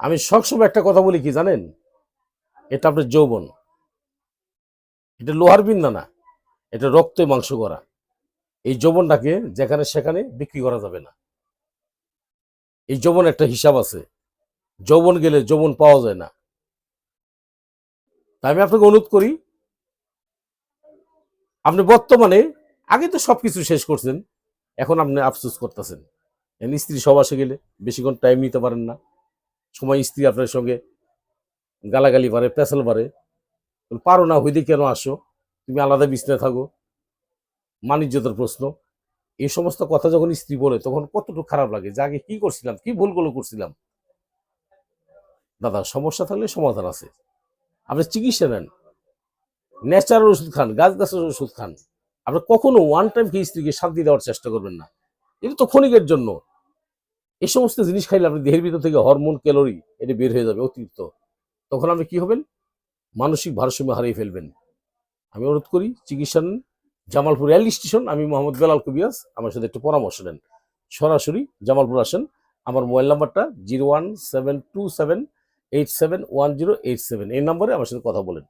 আমি সবসময় একটা কথা বলি কি জানেন, এটা আপনার যৌবন, এটা লোহার বিন্দা না, এটা রক্ত মাংস করা। এই যৌবনটাকে যেখানে সেখানে বিক্রি করা যাবে না। এই যৌবন একটা হিসাব আছে, যৌবন গেলে যৌবন পাওয়া যায় না। তাই আমি আপনাকে অনুরোধ করি, আপনি বর্তমানে আগে তো সবকিছু শেষ করছেন, এখন আপনি আফসোস করতেছেন। স্ত্রী সবাসে গেলে বেশিক্ষণ টাইম নিতে পারেন না, সময় স্ত্রী আপনার সঙ্গে গালাগালি পারে, পেঁচাল পারে, পারো না হইতে কেন আসো, তুমি আলাদা বিছনায় থাকো, মানিজ্যতার প্রশ্ন। এই সমস্ত কথা যখন স্ত্রী বলে তখন কতটুকু খারাপ লাগে যে আগে কি করছিলাম, কি ভুলগুলো করছিলাম। দাদা, সমস্যা থাকলে সমাধান আছে। আপনি চিকিৎসা নেন, ন্যাচারাল ওষুধ খান, গাছ গাছের ওষুধ খান। আপনি কখনো ওয়ান টাইম কি স্ত্রীকে শান্তি দেওয়ার চেষ্টা করবেন না, এটা তো ক্ষণিকের জন্য। এই সমস্ত জিনিস খাইলে আপনি দেহের ভিতর থেকে হরমোন, ক্যালোরি এটা বের হয়ে যাবে অতিরিক্ত। তখন আপনি কি হবেন, মানসিক ভারসাম্য হারিয়ে ফেলবেন। আমি অনুরোধ করি চিকিৎসা নেন, জামালপুর রেল স্টেশন, আমি মোহাম্মদ বেলাল কবিরাজ, আমার সাথে একটু পরামর্শ নেন। সরাসরি জামালপুর আসেন। আমার মোবাইল নাম্বারটা 01727871087, এই নম্বরে আমার সাথে কথা বলেন।